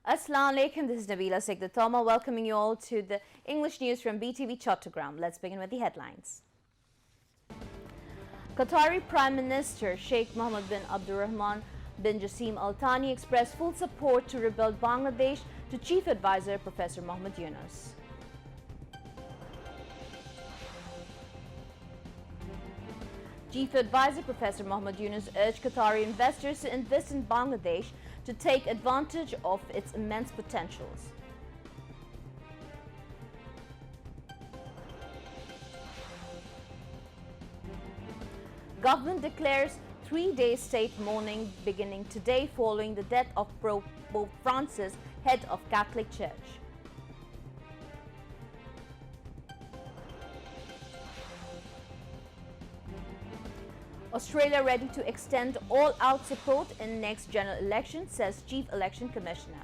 Assalamu alaikum, this is Nabila Sigda Thoma welcoming you all to the English news from BTV Chattogram. Let's begin with the headlines. Qatari Prime Minister Sheikh Mohammed bin Abdulrahman bin Jassim Al Thani expressed full support to rebuild Bangladesh to Chief Advisor Professor Mohammed Yunus. Chief Advisor Professor Mohammed Yunus urged Qatari investors to invest in Bangladesh to take advantage of its immense potentials. Government declares 3-day state mourning beginning today following the death of Pope Francis, head of Catholic Church. Australia ready to extend all-out support in next general election, says Chief Election Commissioner.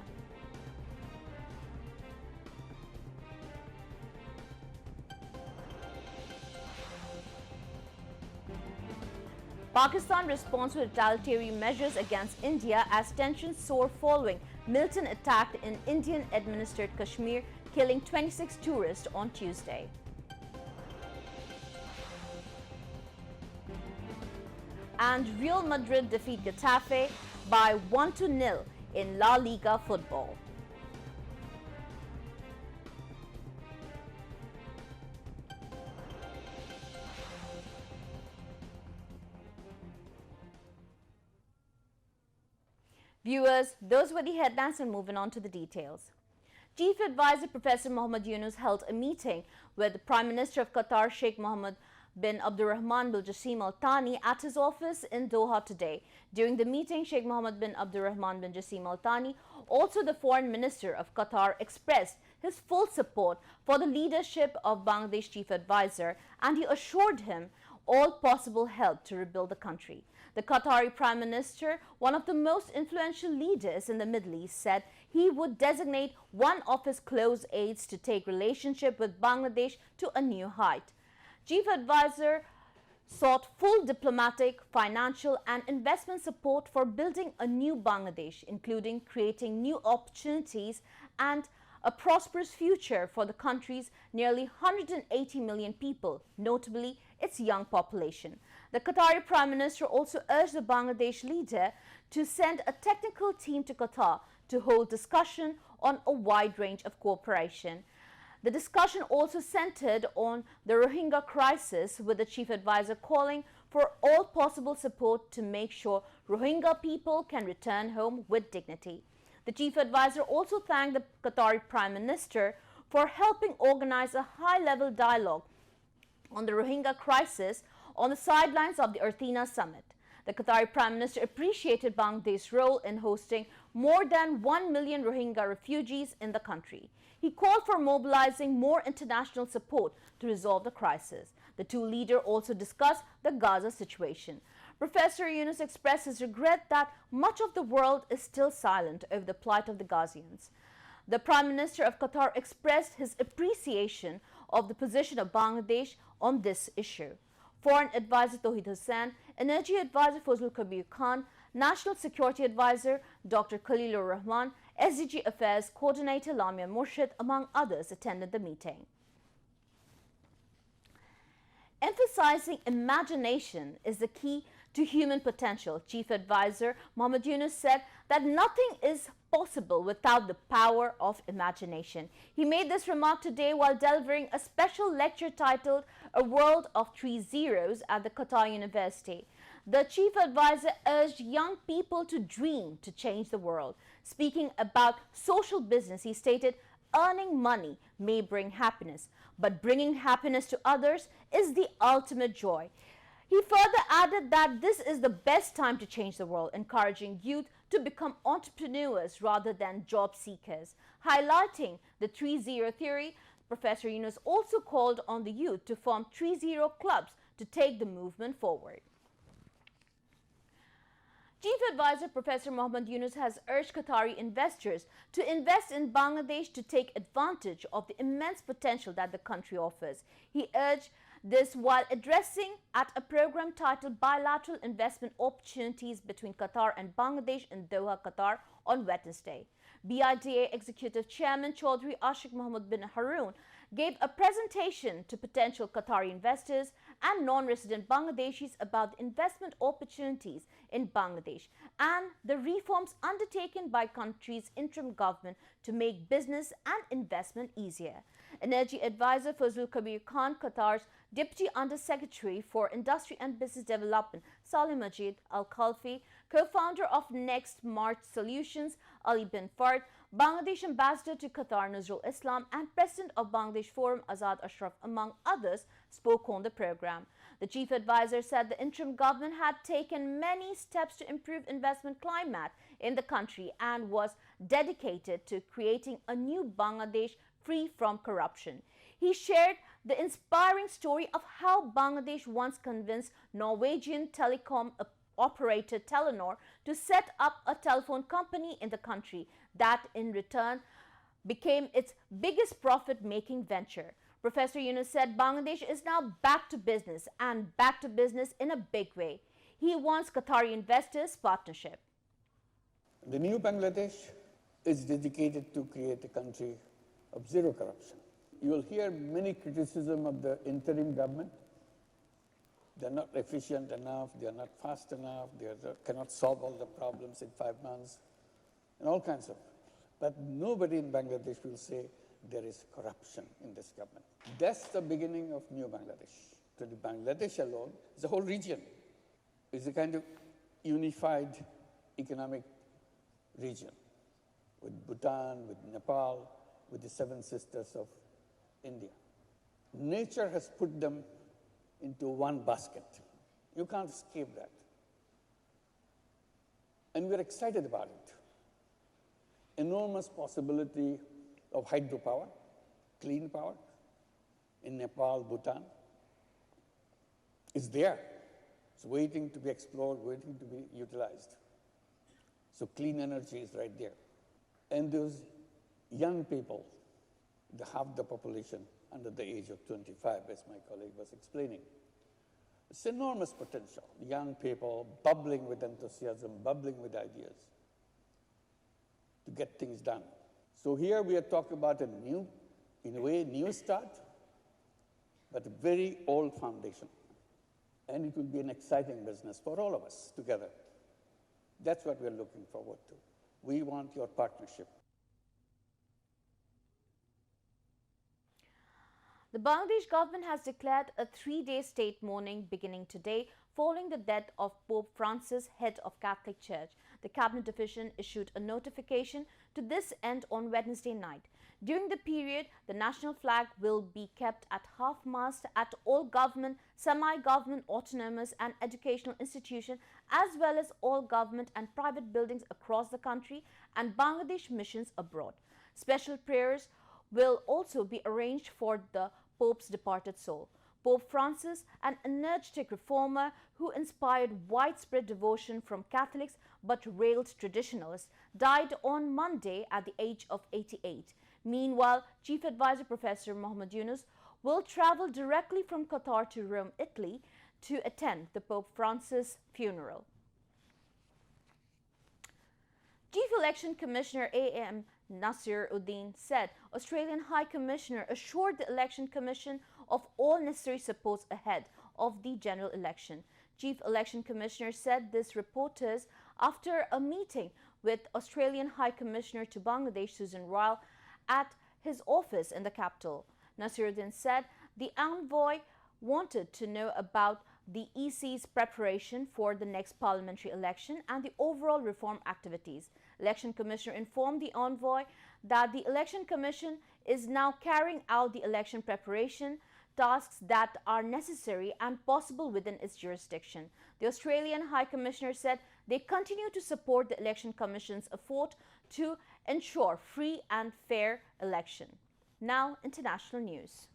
Pakistan responds to retaliatory measures against India as tensions soar following militant attack in Indian-administered Kashmir, killing 26 tourists on Tuesday. And Real Madrid defeat Getafe by 1-0 in La Liga football. Viewers, those were the headlines and moving on to the details. Chief Advisor Professor Mohammed Yunus held a meeting with the Prime Minister of Qatar Sheikh Mohammed bin Abdulrahman bin Jassim Al Thani at his office in Doha today. During the meeting, Sheikh Mohammed bin Abdulrahman bin Jassim Al Thani, also the Foreign Minister of Qatar, expressed his full support for the leadership of Bangladesh Chief Advisor, and he assured him all possible help to rebuild the country. The Qatari Prime Minister, one of the most influential leaders in the Middle East, said he would designate one of his close aides to take relationship with Bangladesh to a new height. Chief Advisor sought full diplomatic, financial and investment support for building a new Bangladesh, including creating new opportunities and a prosperous future for the country's nearly 180 million people, notably its young population. The Qatari Prime Minister also urged the Bangladesh leader to send a technical team to Qatar to hold discussion on a wide range of cooperation. The discussion also centered on the Rohingya crisis, with the Chief Advisor calling for all possible support to make sure Rohingya people can return home with dignity. The Chief Advisor also thanked the Qatari Prime Minister for helping organize a high-level dialogue on the Rohingya crisis on the sidelines of the Athena summit. The Qatari Prime Minister appreciated Bangladesh's role in hosting more than 1 million Rohingya refugees in the country. He called for mobilizing more international support to resolve the crisis. The two leaders also discussed the Gaza situation. Professor Yunus expressed his regret that much of the world is still silent over the plight of the Gazians. The Prime Minister of Qatar expressed his appreciation of the position of Bangladesh on this issue. Foreign Advisor Tawhid Hussain, Energy Advisor Fazlul Kabir Khan, National Security Advisor Dr. Khalilur Rahman, SDG Affairs Coordinator Lamia Murshid, among others, attended the meeting. Emphasizing imagination is the key to human potential. Chief Advisor Mohammed Yunus said that nothing is possible without the power of imagination. He made this remark today while delivering a special lecture titled A World of Three Zeros at the Qatar University. The Chief Advisor urged young people to dream to change the world. Speaking about social business, he stated, earning money may bring happiness, but bringing happiness to others is the ultimate joy. He further added that this is the best time to change the world, encouraging youth to become entrepreneurs rather than job seekers. Highlighting the 3-0 theory, Professor Yunus also called on the youth to form 3-0 clubs to take the movement forward. Chief Advisor Professor Mohammed Yunus has urged Qatari investors to invest in Bangladesh to take advantage of the immense potential that the country offers. He urged this while addressing at a program titled Bilateral Investment Opportunities between Qatar and Bangladesh in Doha, Qatar on Wednesday. BIDA Executive Chairman Chaudhry Ashik Mohammed bin Haroon gave a presentation to potential Qatari investors and non-resident Bangladeshis about the investment opportunities in Bangladesh and the reforms undertaken by country's interim government to make business and investment easier. Energy advisor Fazlul Kabir Khan, Qatar's Deputy Under-Secretary for Industry and Business Development Salim Majid Al-Khalfi, co-founder of Next March Solutions Ali bin Fard, Bangladesh Ambassador to Qatar Nuzrul Islam and President of Bangladesh Forum Azad Ashraf, among others, spoke on the program. The chief advisor said the interim government had taken many steps to improve investment climate in the country and was dedicated to creating a new Bangladesh free from corruption. He shared the inspiring story of how Bangladesh once convinced Norwegian telecom operator Telenor to set up a telephone company in the country that in return became its biggest profit-making venture. Professor Yunus said Bangladesh is now back to business and back to business in a big way. He wants Qatari investors' partnership. The new Bangladesh is dedicated to create a country of zero corruption. You will hear many criticism of the interim government. They're not efficient enough, they're not fast enough, they cannot solve all the problems in 5 months, and all kinds of. But nobody in Bangladesh will say there is corruption in this government. That's the beginning of new Bangladesh. So the Bangladesh alone, the whole region, is a kind of unified economic region with Bhutan, with Nepal, with the 7 sisters of India. Nature has put them into one basket. You can't escape that. And we're excited about it. Enormous possibility of hydropower, clean power in Nepal, Bhutan is there. It's waiting to be explored, waiting to be utilized. So clean energy is right there. And those young people, half the population under the age of 25, as my colleague was explaining. It's enormous potential. Young people bubbling with enthusiasm, bubbling with ideas to get things done. So here we are talking about a new, in a way, new start, but a very old foundation. And it will be an exciting business for all of us together. That's what we're looking forward to. We want your partnership. The Bangladesh government has declared a 3-day state mourning beginning today following the death of Pope Francis, head of Catholic Church. The cabinet division issued a notification to this end on Wednesday night. During the period, the national flag will be kept at half-mast at all government, semi-government, autonomous and educational institutions, as well as all government and private buildings across the country and Bangladesh missions abroad. Special prayers will also be arranged for the Pope's departed soul. Pope Francis, an energetic reformer who inspired widespread devotion from Catholics but railed traditionalists, died on Monday at the age of 88. Meanwhile, Chief Advisor Professor Mohammed Yunus will travel directly from Qatar to Rome, Italy, to attend the Pope Francis' funeral. Chief Election Commissioner A.M. Nasir Uddin said Australian High Commissioner assured the Election Commission of all necessary supports ahead of the general election. Chief Election Commissioner said this reporters after a meeting with Australian High Commissioner to Bangladesh Susan Ryle at his office in the capital. Nasiruddin said the envoy wanted to know about the EC's preparation for the next parliamentary election and the overall reform activities. Election Commissioner informed the envoy that the Election Commission is now carrying out the election preparation tasks that are necessary and possible within its jurisdiction. The Australian High Commissioner said they continue to support the Election Commission's effort to ensure free and fair election. Now, international news.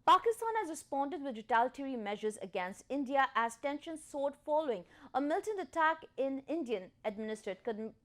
Pakistan has responded with retaliatory measures against India as tensions soared following a militant attack in Indian-administered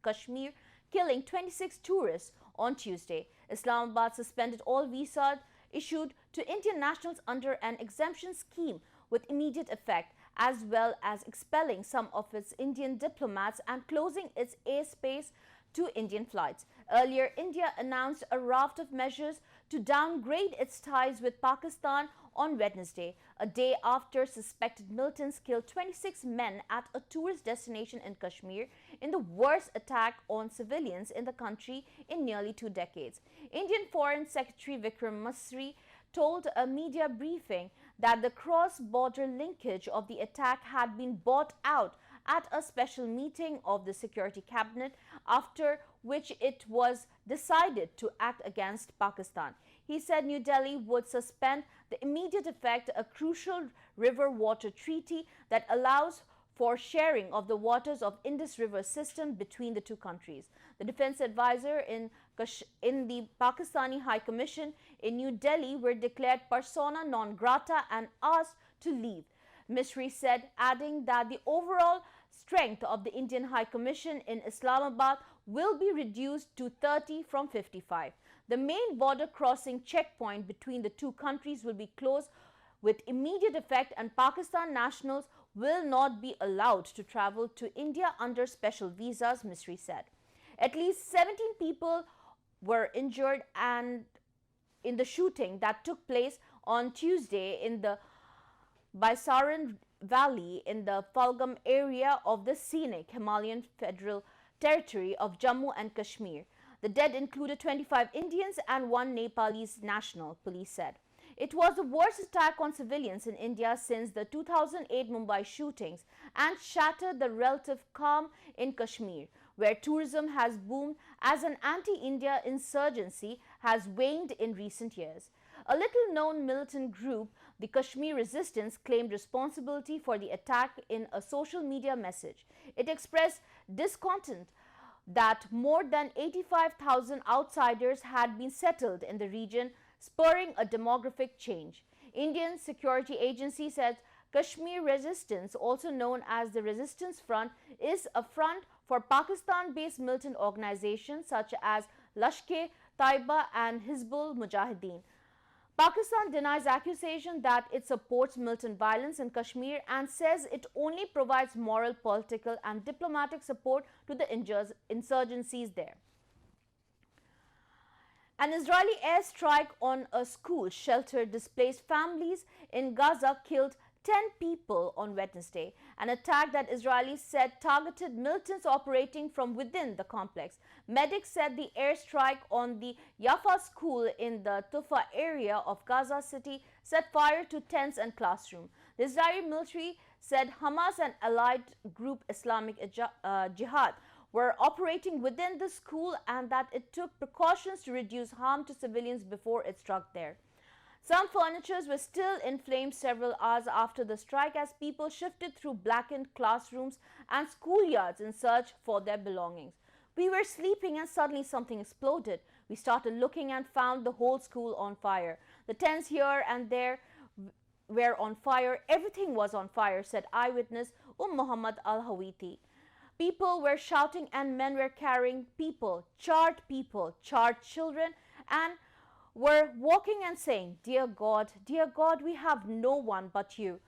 Kashmir, killing 26 tourists on Tuesday. Islamabad suspended all visas issued to Indian nationals under an exemption scheme with immediate effect as well as expelling some of its Indian diplomats and closing its airspace to Indian flights. Earlier, India announced a raft of measures to downgrade its ties with Pakistan on Wednesday, a day after suspected militants killed 26 men at a tourist destination in Kashmir in the worst attack on civilians in the country in nearly 2 decades. Indian Foreign Secretary Vikram Misri told a media briefing that the cross-border linkage of the attack had been bought out at a special meeting of the Security Cabinet, after which it was decided to act against Pakistan. He said New Delhi would suspend the immediate effect a crucial river water treaty that allows for sharing of the waters of Indus River system between the two countries. The defense advisor in the Pakistani High Commission in New Delhi were declared persona non grata and asked to leave. Misri said, adding that the overall strength of the Indian High Commission in Islamabad will be reduced to 30 from 55. The main border crossing checkpoint between the two countries will be closed with immediate effect, and Pakistan nationals will not be allowed to travel to India under special visas, Misri said. At least 17 people were injured and in the shooting that took place on Tuesday in the Baisaran Valley in the Falgam area of the scenic Himalayan Federal Territory of Jammu and Kashmir. The dead included 25 Indians and 1 Nepalese national, police said. It was the worst attack on civilians in India since the 2008 Mumbai shootings and shattered the relative calm in Kashmir, where tourism has boomed as an anti-India insurgency has waned in recent years. A little-known militant group, the Kashmir Resistance, claimed responsibility for the attack in a social media message. It expressed discontent that more than 85,000 outsiders had been settled in the region, spurring a demographic change. Indian security agency said Kashmir Resistance, also known as the Resistance Front, is a front for Pakistan-based militant organizations such as Lashkar-e-Taiba and Hizbul Mujahideen. Pakistan denies accusation that it supports militant violence in Kashmir and says it only provides moral, political and diplomatic support to the insurgencies there. An Israeli airstrike on a school shelter displaced families in Gaza killed 10 people on Wednesday, an attack that Israelis said targeted militants operating from within the complex. Medics said the airstrike on the Yafa school in the Tufa area of Gaza City set fire to tents and classrooms. The Israeli military said Hamas and allied group Islamic Jihad were operating within the school and that it took precautions to reduce harm to civilians before it struck there. Some furnitures were still in flames several hours after the strike as people shifted through blackened classrooms and schoolyards in search for their belongings. We were sleeping and suddenly something exploded. We started looking and found the whole school on fire. The tents here and there were on fire. Everything was on fire, said eyewitness Muhammad Al-Hawiti. People were shouting and men were carrying people, charred children, and were walking and saying, dear God, we have no one but you.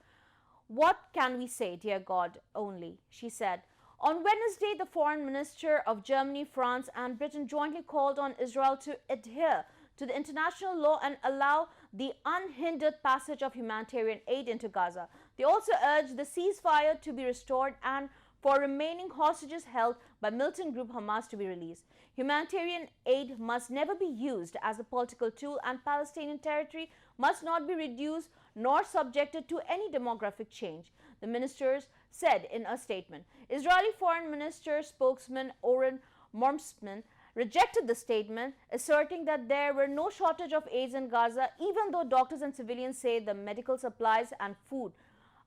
What can we say, dear God, only, she said. On Wednesday, the foreign minister of Germany, France and Britain jointly called on Israel to adhere to the international law and allow the unhindered passage of humanitarian aid into Gaza. They also urged the ceasefire to be restored and for remaining hostages held by militant group Hamas to be released. Humanitarian aid must never be used as a political tool and Palestinian territory must not be reduced nor subjected to any demographic change, the ministers said in a statement. Israeli Foreign Minister spokesman Oren Mormsman rejected the statement, asserting that there were no shortage of aids in Gaza, even though doctors and civilians say the medical supplies and food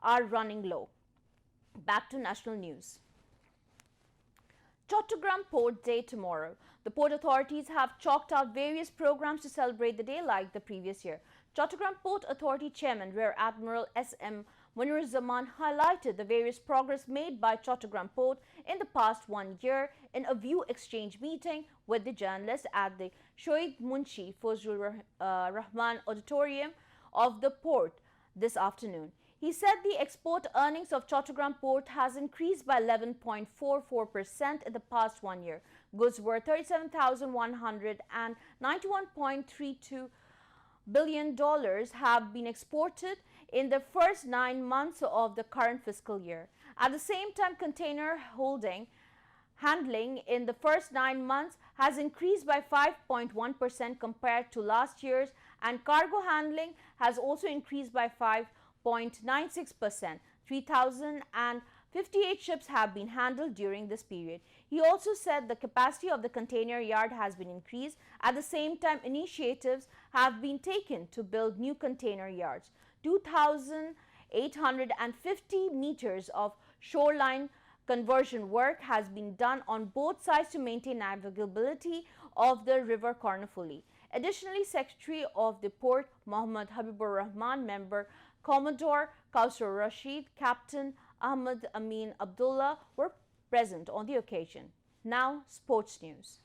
are running low. Back to national news. Chattogram Port Day tomorrow. The port authorities have chalked out various programs to celebrate the day like the previous year. Chattogram Port Authority Chairman Rear Admiral S.M. Munir Zaman highlighted the various progress made by Chattogram Port in the past 1 year in a view exchange meeting with the journalists at the Shoaib Munshi Fazlur Rahman Auditorium of the port this afternoon. He said the export earnings of Chattogram port has increased by 11.44% in the past 1 year. Goods worth 37,191.32 billion dollars have been exported in the first 9 months of the current fiscal year. At the same time, container handling in the first 9 months has increased by 5.1% compared to last year's, and cargo handling has also increased by 5.96%. 3,058 ships have been handled during this period. He also said the capacity of the container yard has been increased. At the same time, initiatives have been taken to build new container yards. 2,850 meters of shoreline conversion work has been done on both sides to maintain navigability of the river Karnafuli. Additionally, Secretary of the Port Mohammad Habibur Rahman, member Commodore Kausar Rashid, Captain Ahmad Amin Abdullah were present on the occasion. Now, sports news.